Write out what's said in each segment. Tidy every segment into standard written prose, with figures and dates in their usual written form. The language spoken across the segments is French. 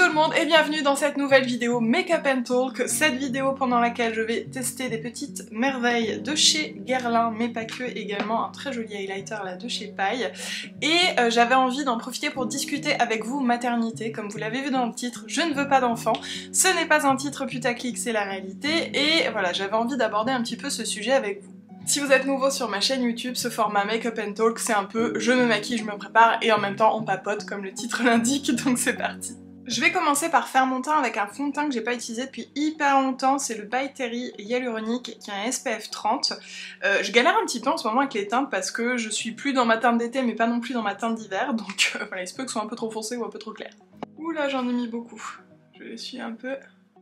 tout le monde et bienvenue dans cette nouvelle vidéo Make-up and Talk, cette vidéo pendant laquelle je vais tester des petites merveilles de chez Guerlain, mais pas que, également un très joli highlighter là de chez Paille. Et j'avais envie d'en profiter pour discuter avec vous maternité, comme vous l'avez vu dans le titre, je ne veux pas d'enfant, ce n'est pas un titre putaclic, c'est la réalité, et voilà, j'avais envie d'aborder un petit peu ce sujet avec vous. Si vous êtes nouveau sur ma chaîne YouTube, ce format Make-up and Talk, c'est un peu je me maquille, je me prépare et en même temps on papote comme le titre l'indique, donc c'est parti. Je vais commencer par faire mon teint avec un fond de teint que j'ai pas utilisé depuis hyper longtemps, c'est le By Terry Hyaluronique qui a un SPF 30. Je galère un petit peu en ce moment avec les teintes parce que je suis plus dans ma teinte d'été mais pas non plus dans ma teinte d'hiver, donc voilà, il se peut que ce soit un peu trop foncé ou un peu trop clair. Ouh là, j'en ai mis beaucoup. Je l'essuie un peu.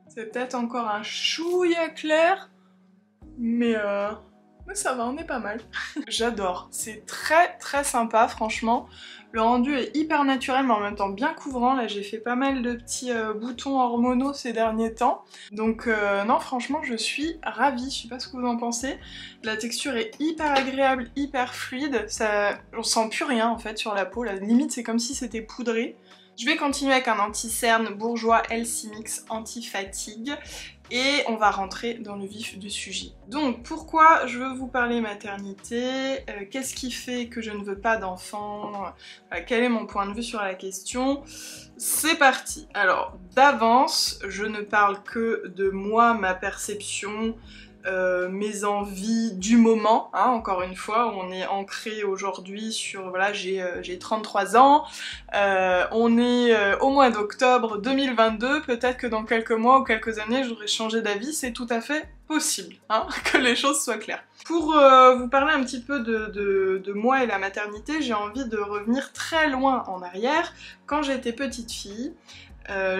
C'est peut-être encore un chouïa clair, mais ça va, on est pas mal. J'adore, c'est très sympa franchement. Le rendu est hyper naturel mais en même temps bien couvrant. Là j'ai fait pas mal de petits boutons hormonaux ces derniers temps. Donc non, franchement je suis ravie, je sais pas ce que vous en pensez. La texture est hyper agréable, hyper fluide. On sent plus rien en fait sur la peau, la limite c'est comme si c'était poudré. Je vais continuer avec un anti-cerne bourgeois LC Mix anti-fatigue et on va rentrer dans le vif du sujet. Donc pourquoi je veux vous parler maternité, qu'est-ce qui fait que je ne veux pas d'enfant, quel est mon point de vue sur la question. C'est parti. Alors d'avance, je ne parle que de moi, ma perception, mes envies du moment, hein, encore une fois, on est ancré aujourd'hui sur, voilà, j'ai 33 ans, on est au mois d'octobre 2022, peut-être que dans quelques mois ou quelques années j'aurai changé d'avis, c'est tout à fait possible, hein, que les choses soient claires. Pour vous parler un petit peu de moi et la maternité, j'ai envie de revenir très loin en arrière, quand j'étais petite fille.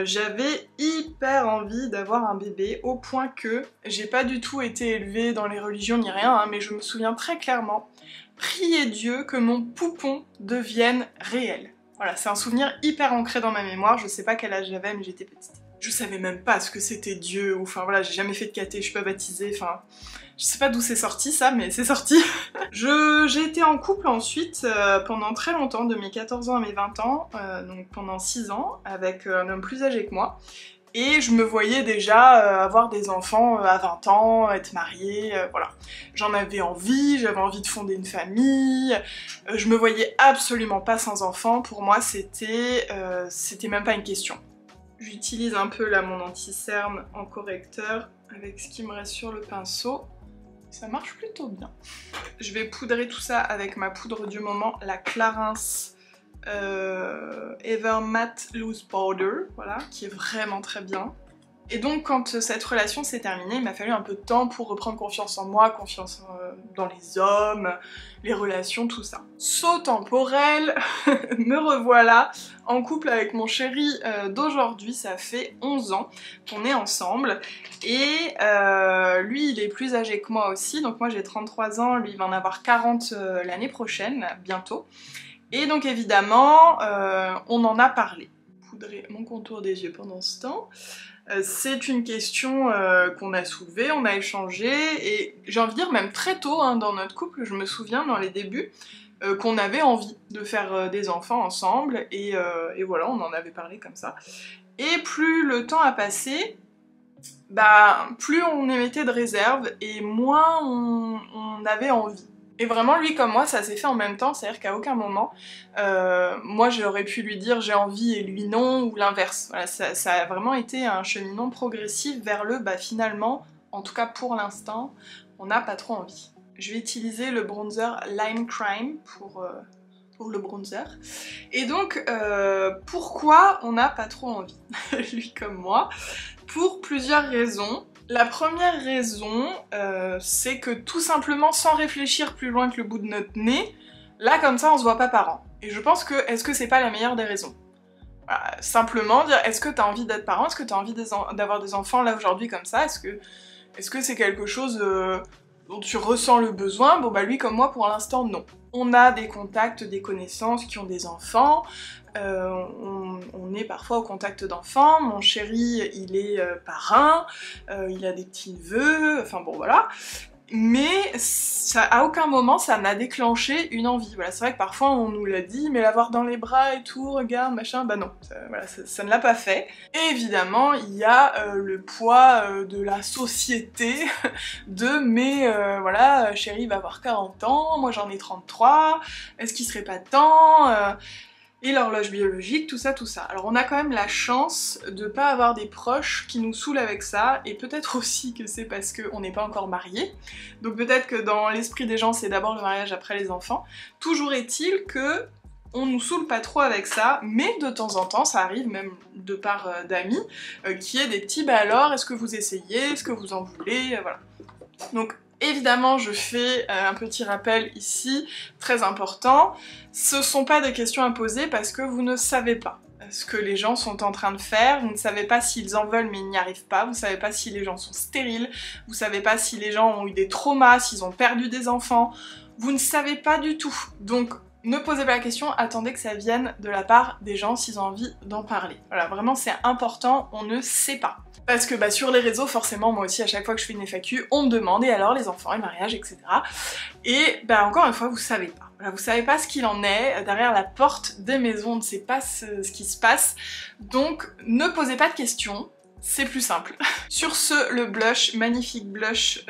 J'avais hyper envie d'avoir un bébé au point que j'ai pas du tout été élevée dans les religions ni rien, hein, mais je me souviens très clairement prier Dieu que mon poupon devienne réel. Voilà, c'est un souvenir hyper ancré dans ma mémoire, je sais pas quel âge j'avais mais j'étais petite. Je savais même pas ce que c'était Dieu, ou enfin voilà, j'ai jamais fait de caté, je suis pas baptisée, enfin... Je sais pas d'où c'est sorti ça, mais c'est sorti. J'ai été en couple ensuite pendant très longtemps, de mes 14 ans à mes 20 ans, donc pendant 6 ans, avec un homme plus âgé que moi. Et je me voyais déjà avoir des enfants à 20 ans, être mariée, voilà. J'en avais envie, j'avais envie de fonder une famille, je me voyais absolument pas sans enfants, pour moi c'était même pas une question. J'utilise un peu là mon anti-cerne en correcteur avec ce qui me reste sur le pinceau. Ça marche plutôt bien. Je vais poudrer tout ça avec ma poudre du moment, la Clarins Ever Matte Loose Powder, voilà, qui est vraiment très bien. Et donc quand cette relation s'est terminée, il m'a fallu un peu de temps pour reprendre confiance en moi, confiance dans les hommes, les relations, tout ça. Saut temporel, me revoilà en couple avec mon chéri d'aujourd'hui, ça fait 11 ans qu'on est ensemble. Et lui il est plus âgé que moi aussi, donc moi j'ai 33 ans, lui il va en avoir 40 l'année prochaine, bientôt. Et donc évidemment, on en a parlé. Poudrer mon contour des yeux pendant ce temps. C'est une question qu'on a soulevée, on a échangé, et j'ai envie de dire même très tôt hein, dans notre couple, je me souviens dans les débuts, qu'on avait envie de faire des enfants ensemble, et voilà, on en avait parlé comme ça. Et plus le temps a passé, bah, plus on émettait de réserve, et moins on avait envie. Et vraiment, lui comme moi, ça s'est fait en même temps, c'est-à-dire qu'à aucun moment, moi j'aurais pu lui dire j'ai envie et lui non, ou l'inverse. Voilà, ça a vraiment été un cheminement progressif vers le bah finalement, en tout cas pour l'instant, on n'a pas trop envie. Je vais utiliser le bronzer Lime Crime pour le bronzer. Et donc, pourquoi on n'a pas trop envie, lui comme moi? Pour plusieurs raisons. La première raison, c'est que tout simplement, sans réfléchir plus loin que le bout de notre nez, là comme ça on se voit pas parent. Et je pense que, est-ce que c'est pas la meilleure des raisons? Voilà, simplement dire, est-ce que t'as envie d'être parent? Est-ce que t'as envie d'avoir des enfants là aujourd'hui comme ça? Est-ce que c'est quelque chose dont tu ressens le besoin? Bon bah lui comme moi pour l'instant non. On a des contacts, des connaissances qui ont des enfants, on est parfois au contact d'enfants, mon chéri il est parrain, il a des petits neveux, enfin bon voilà. mais ça, à aucun moment ça n'a déclenché une envie. Voilà, c'est vrai que parfois on nous l'a dit, mais l'avoir dans les bras et tout, regarde, machin, bah non, voilà, ça ne l'a pas fait. Et évidemment, il y a le poids de la société, de mais voilà, chérie va avoir 40 ans, moi j'en ai 33, est-ce qu'il serait pas temps et l'horloge biologique, tout ça, tout ça. Alors on a quand même la chance de pas avoir des proches qui nous saoulent avec ça, et peut-être aussi que c'est parce qu'on n'est pas encore mariés, donc peut-être que dans l'esprit des gens c'est d'abord le mariage après les enfants. Toujours est-il que on nous saoule pas trop avec ça, mais de temps en temps, ça arrive même de part d'amis, qui est des petits bah alors, est-ce que vous essayez, est-ce que vous en voulez, voilà. Donc évidemment, je fais un petit rappel ici, très important, ce sont pas des questions à poser parce que vous ne savez pas ce que les gens sont en train de faire, vous ne savez pas s'ils en veulent mais ils n'y arrivent pas, vous savez pas si les gens sont stériles, vous savez pas si les gens ont eu des traumas, s'ils ont perdu des enfants, vous ne savez pas du tout. Donc ne posez pas la question, attendez que ça vienne de la part des gens s'ils ont envie d'en parler. Voilà, vraiment c'est important, on ne sait pas. Parce que bah, sur les réseaux, forcément, moi aussi, à chaque fois que je fais une FAQ, on me demande, et alors les enfants, et le mariage, etc. Et bah, encore une fois, vous savez pas. Voilà, vous savez pas ce qu'il en est, derrière la porte des maisons, on ne sait pas ce qui se passe. Donc, ne posez pas de questions, c'est plus simple. Sur ce, le blush, magnifique blush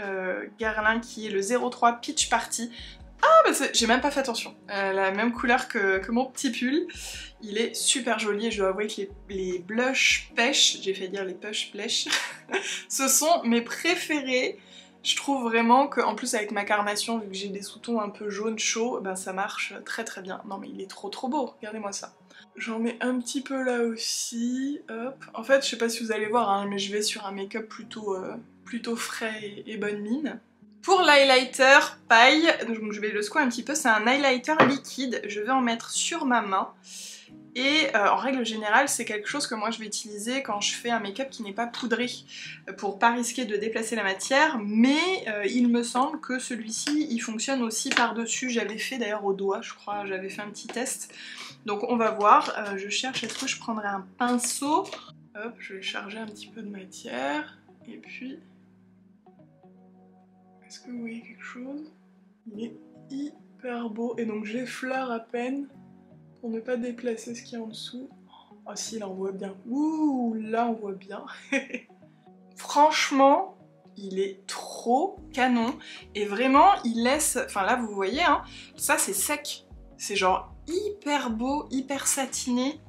Guerlain qui est le 03 Peach Party. Ah bah j'ai même pas fait attention, la même couleur que mon petit pull. Il est super joli et je dois avouer que les blush pêche, j'ai fait dire les push plèche, ce sont mes préférés. Je trouve vraiment que, en plus avec ma carnation, vu que j'ai des sous-tons un peu jaune chaud, ben ça marche très très bien. Non mais il est trop beau, regardez-moi ça. J'en mets un petit peu là aussi, hop. En fait, je sais pas si vous allez voir, hein, mais je vais sur un make-up plutôt frais et bonne mine. Pour l'highlighter paille, donc je vais le secouer un petit peu, c'est un highlighter liquide, je vais en mettre sur ma main. Et en règle générale, c'est quelque chose que moi je vais utiliser quand je fais un make-up qui n'est pas poudré, pour pas risquer de déplacer la matière, mais il me semble que celui-ci, il fonctionne aussi par-dessus. J'avais fait d'ailleurs au doigt, je crois, j'avais fait un petit test. Donc on va voir, je cherche, est-ce que je prendrais un pinceau? Hop, je vais charger un petit peu de matière, et puis... Est-ce que vous voyez quelque chose? Il est hyper beau, et donc j'effleure à peine pour ne pas déplacer ce qu'il y a en dessous. Oh si, là on voit bien. Ouh, là on voit bien. Franchement, il est trop canon, et vraiment il laisse... Enfin là vous voyez, hein, ça c'est sec. C'est genre hyper beau, hyper satiné.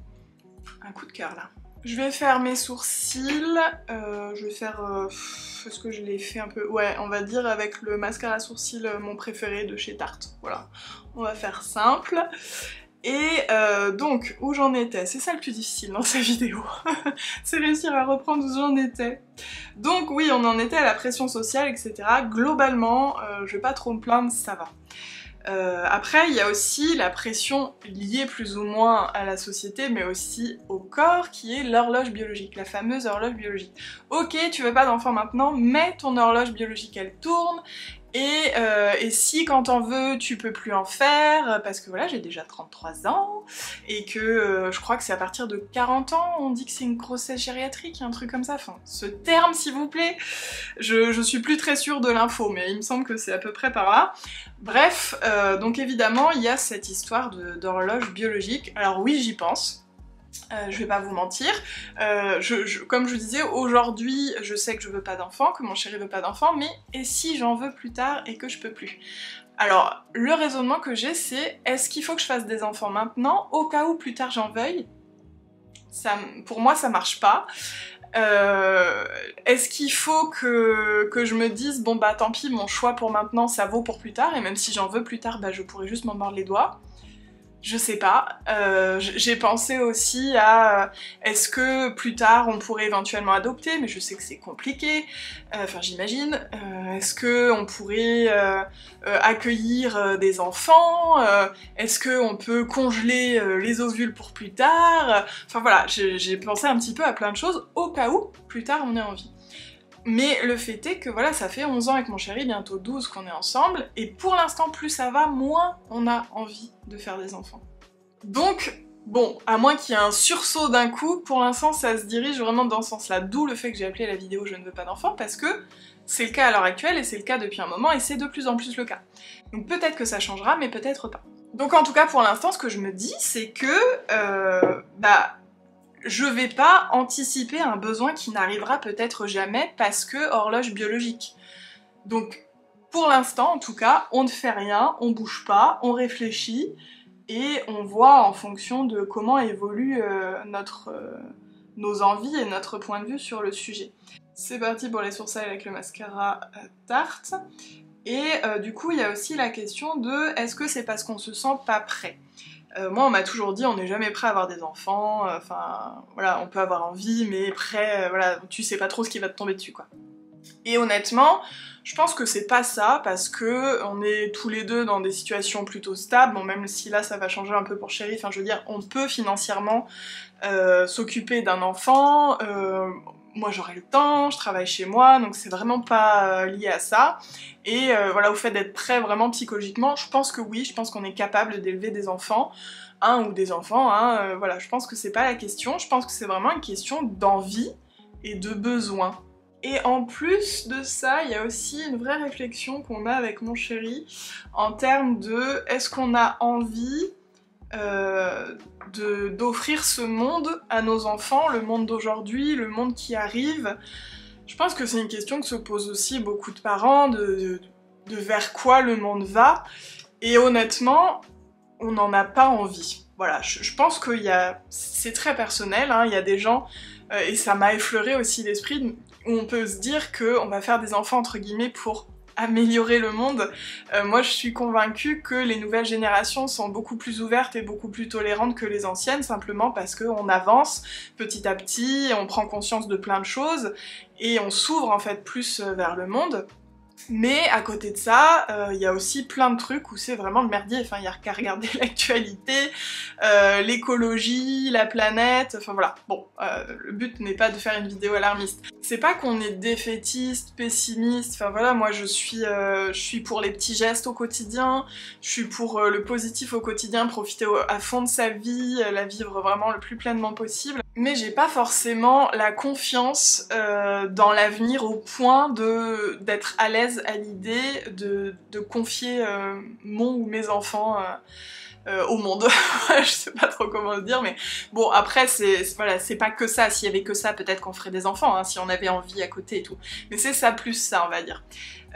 Un coup de cœur là. Je vais faire mes sourcils, je vais faire... est-ce que je l'ai fait un peu? Ouais, on va dire avec le mascara sourcil mon préféré de chez Tarte. Voilà, on va faire simple. Et donc, où j'en étais? C'est ça le plus difficile dans cette vidéo. C'est réussir à reprendre où j'en étais. Donc oui, on en était à la pression sociale, etc. Globalement, je vais pas trop me plaindre, ça va. Après, il y a aussi la pression liée plus ou moins à la société, mais aussi au corps, qui est l'horloge biologique, la fameuse horloge biologique. Ok, tu veux pas d'enfant maintenant, mais ton horloge biologique elle tourne, et si quand t'en veux tu peux plus en faire, parce que voilà j'ai déjà 33 ans, et que je crois que c'est à partir de 40 ans on dit que c'est une grossesse gériatrique, un truc comme ça, enfin ce terme s'il vous plaît, je suis plus très sûre de l'info mais il me semble que c'est à peu près par là. Bref, donc évidemment il y a cette histoire d'horloge biologique, alors oui j'y pense. Je vais pas vous mentir, comme je vous disais, aujourd'hui je sais que je veux pas d'enfant, que mon chéri veut pas d'enfant, mais et si j'en veux plus tard et que je peux plus? Alors, le raisonnement que j'ai c'est, est-ce qu'il faut que je fasse des enfants maintenant, au cas où plus tard j'en veuille? Ça, pour moi ça marche pas. Est-ce qu'il faut que je me dise, bon bah tant pis, mon choix pour maintenant ça vaut pour plus tard, et même si j'en veux plus tard, bah je pourrais juste m'en mordre les doigts? Je sais pas, j'ai pensé aussi à est-ce que plus tard on pourrait éventuellement adopter, mais je sais que c'est compliqué, enfin j'imagine, est-ce que on pourrait accueillir des enfants, est-ce que on peut congeler les ovules pour plus tard, enfin voilà, j'ai pensé un petit peu à plein de choses au cas où plus tard on ait envie. Mais le fait est que voilà, ça fait 11 ans avec mon chéri, bientôt 12 qu'on est ensemble, et pour l'instant plus ça va, moins on a envie de faire des enfants. Donc Bon, à moins qu'il y ait un sursaut d'un coup, pour l'instant ça se dirige vraiment dans ce sens-là, d'où le fait que j'ai appelé la vidéo Je ne veux pas d'enfant, parce que c'est le cas à l'heure actuelle, et c'est le cas depuis un moment, et c'est de plus en plus le cas. Donc peut-être que ça changera, mais peut-être pas. Donc en tout cas, pour l'instant, ce que je me dis, c'est que, je vais pas anticiper un besoin qui n'arrivera peut-être jamais, parce que horloge biologique. Donc, pour l'instant, en tout cas, on ne fait rien, on bouge pas, on réfléchit, et on voit en fonction de comment évoluent nos envies et notre point de vue sur le sujet. C'est parti pour les sourcils avec le mascara Tarte. Et du coup, il y a aussi la question de est-ce que c'est parce qu'on se sent pas prêt? Moi, on m'a toujours dit on n'est jamais prêt à avoir des enfants, enfin voilà, on peut avoir envie, mais prêt, voilà, tu sais pas trop ce qui va te tomber dessus, quoi. Et honnêtement, je pense que c'est pas ça, parce que on est tous les deux dans des situations plutôt stables, bon même si là ça va changer un peu pour Chéri, enfin je veux dire, on peut financièrement s'occuper d'un enfant, moi j'aurai le temps, je travaille chez moi, donc c'est vraiment pas lié à ça. Et voilà, au fait d'être prêt vraiment psychologiquement, je pense que oui, je pense qu'on est capable d'élever des enfants, un ou des enfants, hein, voilà, je pense que c'est pas la question, je pense que c'est vraiment une question d'envie et de besoin. Et en plus de ça, il y a aussi une vraie réflexion qu'on a avec mon chéri en termes de est-ce qu'on a envie d'offrir ce monde à nos enfants, le monde d'aujourd'hui, le monde qui arrive. Je pense que c'est une question que se posent aussi beaucoup de parents, de vers quoi le monde va, et honnêtement, on n'en a pas envie. Voilà, je pense que c'est très personnel, hein, il y a des gens, et ça m'a effleuré aussi l'esprit, où on peut se dire qu'on va faire des enfants entre guillemets pour améliorer le monde. Moi je suis convaincue que les nouvelles générations sont beaucoup plus ouvertes et beaucoup plus tolérantes que les anciennes, simplement parce qu'on avance petit à petit, on prend conscience de plein de choses, et on s'ouvre en fait plus vers le monde. Mais à côté de ça, il y a aussi plein de trucs où c'est vraiment le merdier, enfin il y a qu'à regarder l'actualité, l'écologie, la planète, enfin voilà. Bon, le but n'est pas de faire une vidéo alarmiste. C'est pas qu'on est défaitiste, pessimiste, enfin voilà, moi je suis pour les petits gestes au quotidien, je suis pour le positif au quotidien, profiter à fond de sa vie, la vivre vraiment le plus pleinement possible. Mais j'ai pas forcément la confiance dans l'avenir au point d'être à l'aise à l'idée de confier mon ou mes enfants au monde. Je sais pas trop comment le dire, mais bon, après, voilà, c'est pas que ça. S'il y avait que ça, peut-être qu'on ferait des enfants, hein, si on avait envie à côté et tout. Mais c'est ça plus ça, on va dire.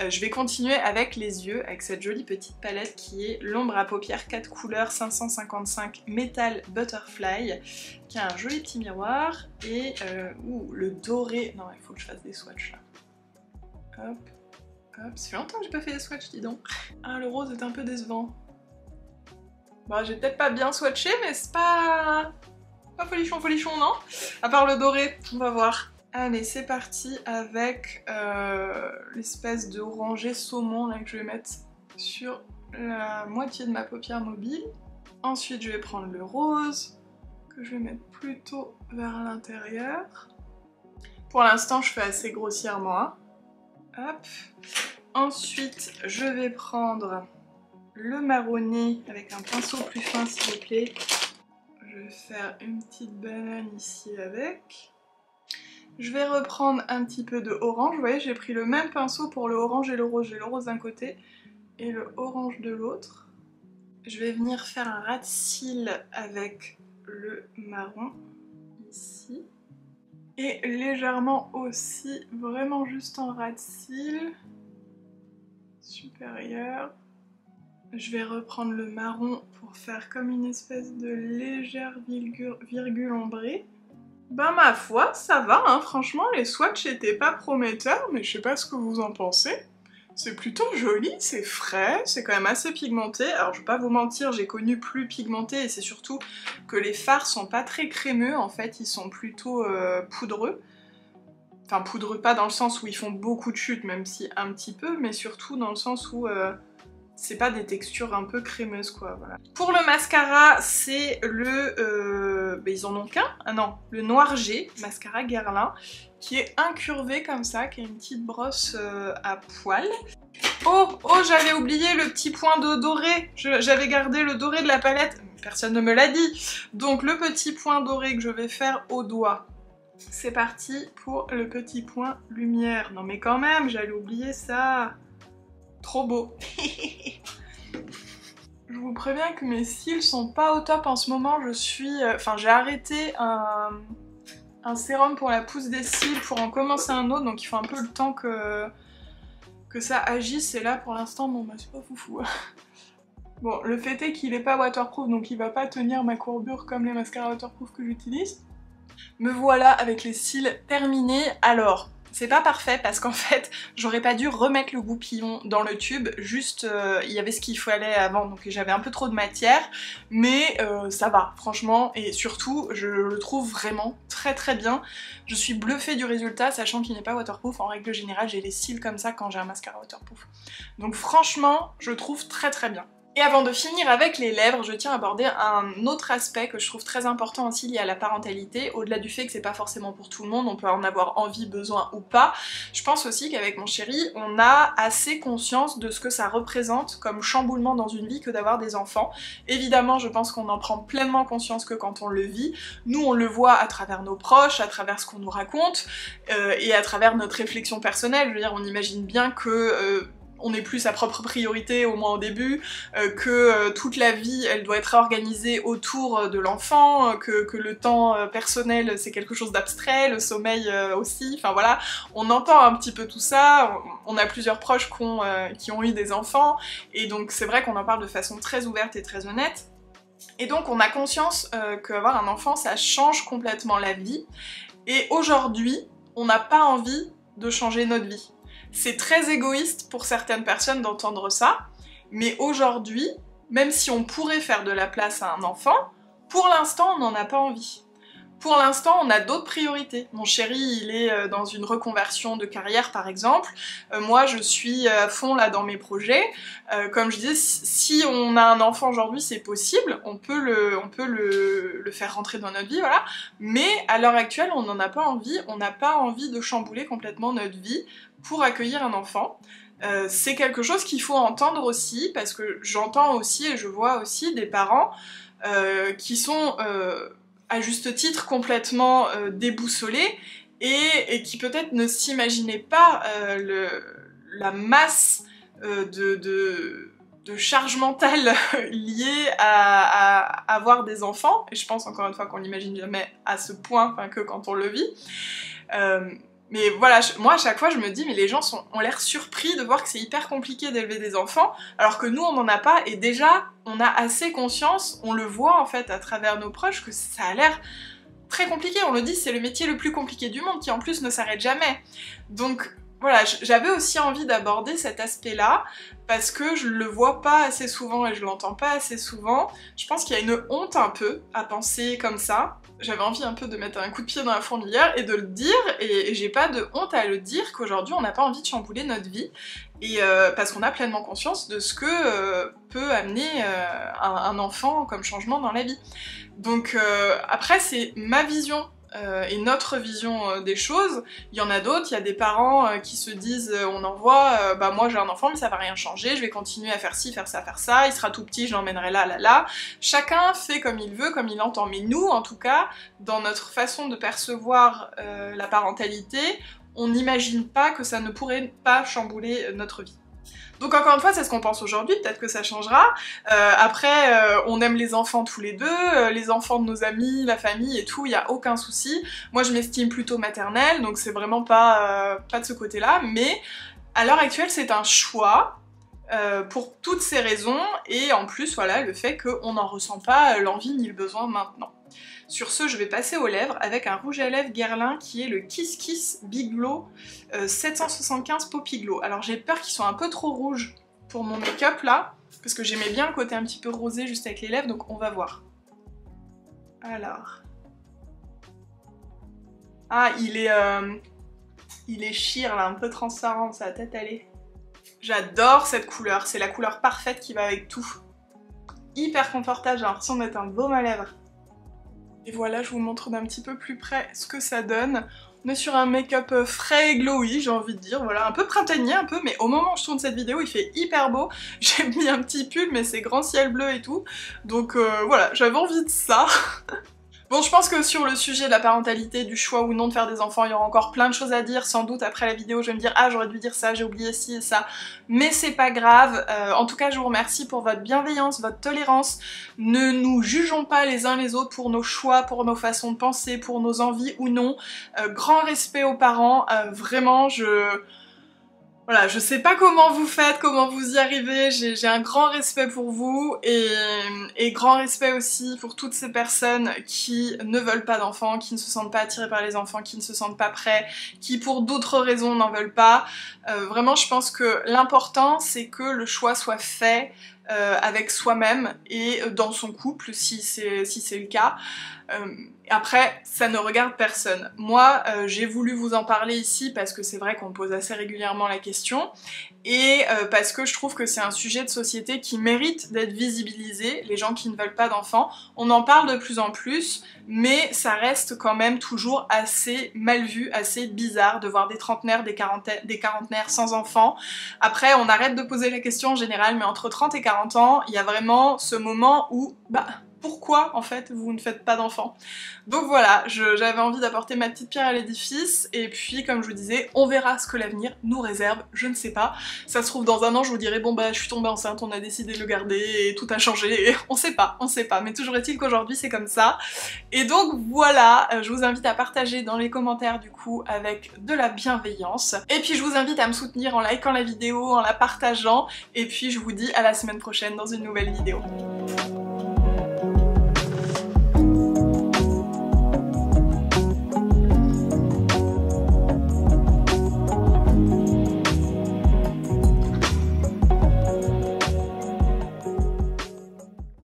Je vais continuer avec les yeux, avec cette jolie petite palette qui est l'ombre à paupières 4 couleurs 555 Metal Butterfly, qui a un joli petit miroir, et le doré... Non, il faut que je fasse des swatchs là. Hop. Hop, ça fait longtemps que j'ai pas fait des swatchs, dis donc. Ah, le rose est un peu décevant. Bah, j'ai peut-être pas bien swatché, mais c'est pas folichon, non? À part le doré, on va voir. Allez, c'est parti avec l'espèce de orangé saumon là que je vais mettre sur la moitié de ma paupière mobile. Ensuite, je vais prendre le rose, que je vais mettre plutôt vers l'intérieur. Pour l'instant, je fais assez grossièrement, hein. Hop. Ensuite, je vais prendre le marronné avec un pinceau plus fin, s'il vous plaît. Je vais faire une petite banane ici avec. Je vais reprendre un petit peu de orange. Vous voyez, j'ai pris le même pinceau pour le orange et le rose. J'ai le rose d'un côté et le orange de l'autre. Je vais venir faire un ras de cils avec le marron ici. Et légèrement aussi, vraiment juste en ras de cils supérieur. Je vais reprendre le marron pour faire comme une espèce de légère virgule ombrée. Ben ma foi, ça va, hein, franchement les swatchs étaient pas prometteurs, mais je sais pas ce que vous en pensez. C'est plutôt joli, c'est frais, c'est quand même assez pigmenté. Alors je vais pas vous mentir, j'ai connu plus pigmenté, et c'est surtout que les fards sont pas très crémeux, en fait ils sont plutôt poudreux. Enfin poudreux pas dans le sens où ils font beaucoup de chutes, même si un petit peu, mais surtout dans le sens où c'est pas des textures un peu crémeuses quoi, voilà. Pour le mascara, c'est le... ils en ont qu'un? Ah non, le Noir G, mascara Guerlain, qui est incurvé comme ça, qui a une petite brosse à poils. Oh, j'avais oublié le petit point de doré, j'avais gardé le doré de la palette. personne ne me l'a dit. Donc le petit point doré que je vais faire au doigt. C'est parti pour le petit point lumière. Non mais quand même, j'allais oublier ça. Trop beau. Je vous préviens que mes cils sont pas au top en ce moment. J'ai arrêté un sérum pour la pousse des cils pour en commencer un autre, donc il faut un peu le temps que ça agisse, et là pour l'instant, bon bah c'est pas foufou. Bon, le fait est qu'il est pas waterproof, donc il va pas tenir ma courbure comme les mascaras waterproof que j'utilise. Me voilà avec les cils terminés. Alors, c'est pas parfait parce qu'en fait, j'aurais pas dû remettre le goupillon dans le tube, juste il y avait ce qu'il fallait avant, donc j'avais un peu trop de matière, mais ça va, franchement, et surtout, je le trouve vraiment très très bien. Je suis bluffée du résultat, sachant qu'il n'est pas waterproof. En règle générale, j'ai les cils comme ça quand j'ai un mascara waterproof. Donc franchement, je trouve très très bien. Et avant de finir avec les lèvres, je tiens à aborder un autre aspect que je trouve très important aussi lié à la parentalité, au-delà du fait que c'est pas forcément pour tout le monde, on peut en avoir envie, besoin ou pas. Je pense aussi qu'avec mon chéri, on a assez conscience de ce que ça représente comme chamboulement dans une vie que d'avoir des enfants. Évidemment, je pense qu'on en prend pleinement conscience que quand on le vit. Nous, on le voit à travers nos proches, à travers ce qu'on nous raconte, et à travers notre réflexion personnelle. Je veux dire, on imagine bien que on n'est plus sa propre priorité, au moins au début, que toute la vie elle doit être organisée autour de l'enfant, que le temps personnel c'est quelque chose d'abstrait, le sommeil aussi, enfin voilà, on entend un petit peu tout ça, on a plusieurs proches qui ont eu des enfants, et donc c'est vrai qu'on en parle de façon très ouverte et très honnête. Et donc on a conscience qu'avoir un enfant ça change complètement la vie, et aujourd'hui on n'a pas envie de changer notre vie. C'est très égoïste pour certaines personnes d'entendre ça, mais aujourd'hui, même si on pourrait faire de la place à un enfant, pour l'instant on n'en a pas envie. Pour l'instant, on a d'autres priorités. Mon chéri, il est dans une reconversion de carrière, par exemple. Moi, je suis à fond là dans mes projets. Comme je disais, si on a un enfant aujourd'hui, c'est possible. On peut le faire rentrer dans notre vie, voilà. Mais à l'heure actuelle, on n'en a pas envie. On n'a pas envie de chambouler complètement notre vie pour accueillir un enfant. C'est quelque chose qu'il faut entendre aussi, parce que j'entends aussi et je vois aussi des parents qui sont à juste titre complètement déboussolés et qui peut-être ne s'imaginaient pas la masse de charge mentale liée à avoir des enfants, et je pense encore une fois qu'on n'imagine jamais à ce point, enfin que quand on le vit. Mais voilà, moi à chaque fois je me dis mais les gens ont l'air surpris de voir que c'est hyper compliqué d'élever des enfants, alors que nous on n'en a pas, et déjà on a assez conscience, on le voit en fait à travers nos proches, que ça a l'air très compliqué. On le dit, c'est le métier le plus compliqué du monde qui en plus ne s'arrête jamais. Donc voilà, j'avais aussi envie d'aborder cet aspect-là, parce que je le vois pas assez souvent et je l'entends pas assez souvent. Je pense qu'il y a une honte un peu à penser comme ça. J'avais envie un peu de mettre un coup de pied dans la fourmilière et de le dire, et j'ai pas de honte à le dire qu'aujourd'hui on n'a pas envie de chambouler notre vie, et parce qu'on a pleinement conscience de ce que peut amener un enfant comme changement dans la vie. Donc après c'est ma vision et notre vision des choses. Il y en a d'autres, il y a des parents qui se disent on envoie, bah moi j'ai un enfant mais ça va rien changer, je vais continuer à faire ci, faire ça, il sera tout petit, je l'emmènerai là. Chacun fait comme il veut, comme il entend, mais nous en tout cas, dans notre façon de percevoir la parentalité, on n'imagine pas que ça ne pourrait pas chambouler notre vie. Donc encore une fois, c'est ce qu'on pense aujourd'hui, peut-être que ça changera. Après, on aime les enfants tous les deux, les enfants de nos amis, la famille et tout, il n'y a aucun souci. Moi je m'estime plutôt maternelle, donc c'est vraiment pas de ce côté-là, mais à l'heure actuelle c'est un choix, pour toutes ces raisons, et en plus voilà, le fait qu'on n'en ressent pas l'envie ni le besoin maintenant. Sur ce, je vais passer aux lèvres avec un rouge à lèvres Guerlain qui est le Kiss Kiss Big Glow 775 Poppy Glow. Alors j'ai peur qu'ils soient un peu trop rouges pour mon make-up là, parce que j'aimais bien le côté un petit peu rosé juste avec les lèvres, donc on va voir. Alors... Ah, il est sheer là, un peu transparent, sa tête elle est... J'adore cette couleur, c'est la couleur parfaite qui va avec tout. Hyper confortable, j'ai l'impression d'être un baume à lèvres. Et voilà, je vous montre d'un petit peu plus près ce que ça donne. On est sur un make-up frais et glowy, j'ai envie de dire, voilà, un peu printanier un peu, mais au moment où je tourne cette vidéo, il fait hyper beau. J'ai mis un petit pull, mais c'est grand ciel bleu et tout, donc voilà, j'avais envie de ça. Bon, je pense que sur le sujet de la parentalité, du choix ou non de faire des enfants, il y aura encore plein de choses à dire. Sans doute après la vidéo, je vais me dire « Ah, j'aurais dû dire ça, j'ai oublié ci et ça ». Mais c'est pas grave. En tout cas, je vous remercie pour votre bienveillance, votre tolérance. Ne nous jugeons pas les uns les autres pour nos choix, pour nos façons de penser, pour nos envies ou non. Grand respect aux parents. Vraiment, voilà, je sais pas comment vous faites, comment vous y arrivez, j'ai un grand respect pour vous et grand respect aussi pour toutes ces personnes qui ne veulent pas d'enfants, qui ne se sentent pas attirées par les enfants, qui ne se sentent pas prêts, qui pour d'autres raisons n'en veulent pas. Vraiment, je pense que l'important c'est que le choix soit fait avec soi-même et dans son couple si c'est le cas. Après, ça ne regarde personne. Moi, j'ai voulu vous en parler ici parce que c'est vrai qu'on me pose assez régulièrement la question et parce que je trouve que c'est un sujet de société qui mérite d'être visibilisé, les gens qui ne veulent pas d'enfants. On en parle de plus en plus, mais ça reste quand même toujours assez mal vu, assez bizarre de voir des trentenaires, des quarantenaires sans enfants. Après, on arrête de poser la question en général, mais entre 30 et 40 ans, il y a vraiment ce moment où, pourquoi en fait vous ne faites pas d'enfants? Donc voilà, j'avais envie d'apporter ma petite pierre à l'édifice et puis comme je vous disais, on verra ce que l'avenir nous réserve, je ne sais pas. Ça se trouve dans un an je vous dirai bon bah je suis tombée enceinte, on a décidé de le garder et tout a changé et on sait pas, mais toujours est-il qu'aujourd'hui c'est comme ça. Et donc voilà, je vous invite à partager dans les commentaires du coup avec de la bienveillance et puis je vous invite à me soutenir en likant la vidéo, en la partageant et puis je vous dis à la semaine prochaine dans une nouvelle vidéo.